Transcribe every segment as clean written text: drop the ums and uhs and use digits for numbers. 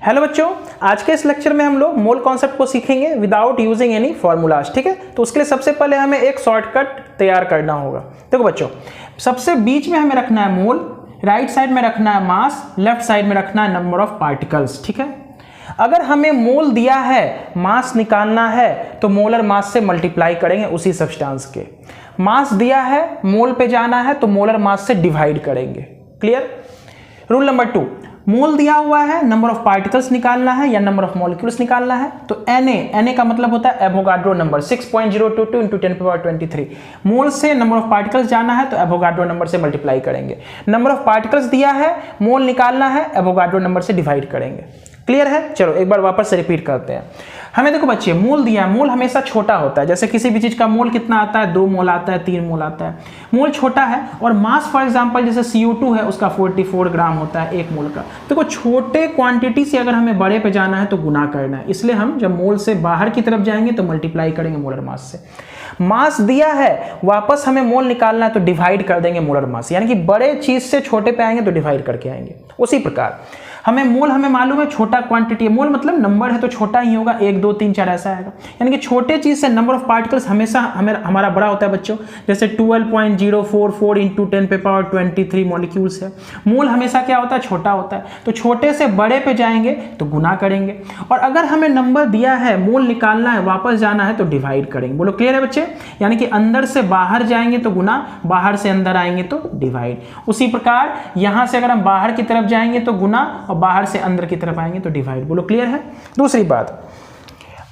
Hello बच्चों, आज के इस लेक्चर में हम लोग मोल कॉन्सेप्ट को सीखेंगे विदाउट यूजिंग एनी फॉर्मूलाज। ठीक है, तो उसके लिए सबसे पहले हमें एक शॉर्टकट तैयार करना होगा। देखो बच्चों, सबसे बीच में हमें रखना है मोल, राइट साइड में रखना है मास, लेफ्ट साइड में रखना है नंबर ऑफ पार्टिकल्स। ठीक है, अगर हमें मोल दिया है, मास निकालना है तो मोलर मास से मल्टीप्लाई करेंगे उसी सब्सटेंस के। मास दिया है, मोल पे जाना है तो मोलर मास से डिवाइड करेंगे। क्लियर। रूल नंबर 2, मोल दिया हुआ है, नंबर ऑफ पार्टिकल्स निकालना है या नंबर ऑफ मॉलिक्यूल्स निकालना है तो Na का मतलब होता है एवोगाड्रो नंबर 6.022 इंटू 10⁻23। मोल से नंबर ऑफ पार्टिकल्स जाना है तो एवोगाड्रो नंबर से मल्टीप्लाई करेंगे। नंबर ऑफ पार्टिकल्स दिया है, मोल निकालना है, एवोगाड्रो नंबर से डिवाइड करेंगे। क्लियर है। चलो एक बार वापस से रिपीट करते हैं। हमें देखो बच्चे, मोल दिया है, मोल हमेशा छोटा होता है। जैसे किसी भी चीज का मोल कितना आता है, 2 मोल आता है, 3 मोल आता है। मोल छोटा है। और मास फॉर एग्जांपल जैसे CO2 है, उसका 44 ग्राम होता है 1 मोल का। देखो छोटे क्वांटिटी से अगर हमें बड़े पे जाना है तो गुना करना है, इसलिए हम जब मोल से बाहर की तरफ जाएंगे तो मल्टीप्लाई करेंगे मोलर मास से। मास दिया है, वापस हमें मोल निकालना है तो डिवाइड कर देंगे मोलर मास, यानी कि बड़े चीज से छोटे पे आएंगे तो डिवाइड करके आएंगे। उसी प्रकार हमें मोल हमें मालूम है छोटा क्वांटिटी है, मोल मतलब नंबर है तो छोटा ही होगा, 1 2 3 4 ऐसा आएगा। यानी कि छोटे चीज से नंबर ऑफ पार्टिकल्स हमेशा हमारा बड़ा होता है बच्चों। जैसे 12.044 इंटू 10⁻23 मॉलिक्यूल्स है। मोल हमेशा क्या होता है, छोटा होता है, तो छोटे से बड़े पे जाएंगे तो गुना करेंगे। और अगर हमें नंबर दिया है, मोल निकालना है, वापस जाना है तो डिवाइड करेंगे। बोलो क्लियर है बच्चे। यानी कि अंदर से बाहर जाएंगे तो गुना, बाहर से अंदर आएंगे तो डिवाइड। उसी प्रकार यहां से अगर हम बाहर की तरफ जाएंगे तो गुना और बाहर से अंदर की तरफ आएंगे तो डिवाइड। बोलो क्लियर है। दूसरी बात,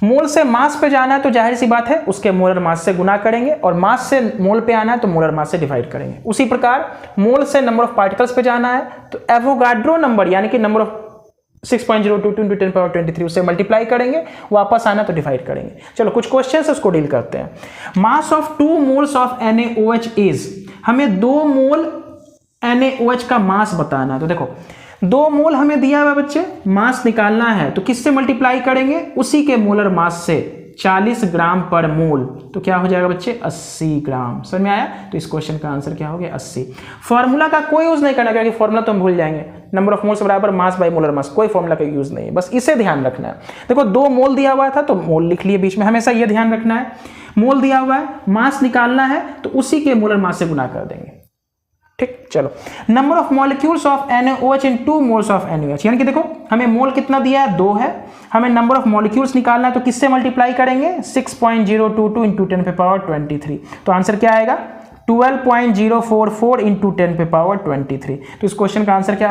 मोल से मास पे जाना है तो जाहिर सी बात है उसके मोलर मास से गुना करेंगे, और मास से मोल पे आना है तो मोलर मास से डिवाइड करेंगे। उसी प्रकार मोल से नंबर ऑफ पार्टिकल्स पे जाना है तो एवोगाड्रो नंबर यानी कि नंबर ऑफ 6.022 इंटू 10⁻23 उससे मल्टीप्लाई करेंगे, वापस आना तो डिवाइड करेंगे। चलो कुछ क्वेश्चन है उसको डील करते हैं। Mass of 2 moles of NaOH is, हमें 2 मोल NaOH का मास बताना है। तो देखो 2 मोल हमें दिया हुआ बच्चे, मास निकालना है तो किससे मल्टीप्लाई करेंगे, उसी के मोलर मास से। 40 ग्राम पर मोल तो क्या हो जाएगा बच्चे, 80 ग्राम। समझ में आया। तो इस क्वेश्चन का आंसर क्या हो गया, 80। फॉर्मूला का कोई यूज नहीं करना, क्योंकि फॉर्मूला तो हम भूल जाएंगे। नंबर ऑफ मोल्स बराबर मास बाई मोलर मास, कोई फॉर्मूला का यूज नहीं है, बस इसे ध्यान रखना है। देखो 2 मोल दिया हुआ था तो मोल लिख लिए बीच में, हमेशा यह ध्यान रखना है। मोल दिया हुआ है, मास निकालना है तो उसी के मोलर मास से गुना कर देंगे। ठीक। चलो number of molecules of NaOH in 2 moles of NaOH, यानी कि देखो हमें मोल कितना दिया है, 2 है। हमें नंबर ऑफ मॉलिक्यूल्स निकालना है तो किससे मल्टीप्लाई करेंगे, 6.022 इंटू 10⁻23। तो आंसर क्या आएगा, 12.044 इंटू 10⁻23। तो इस क्वेश्चन का आंसर क्या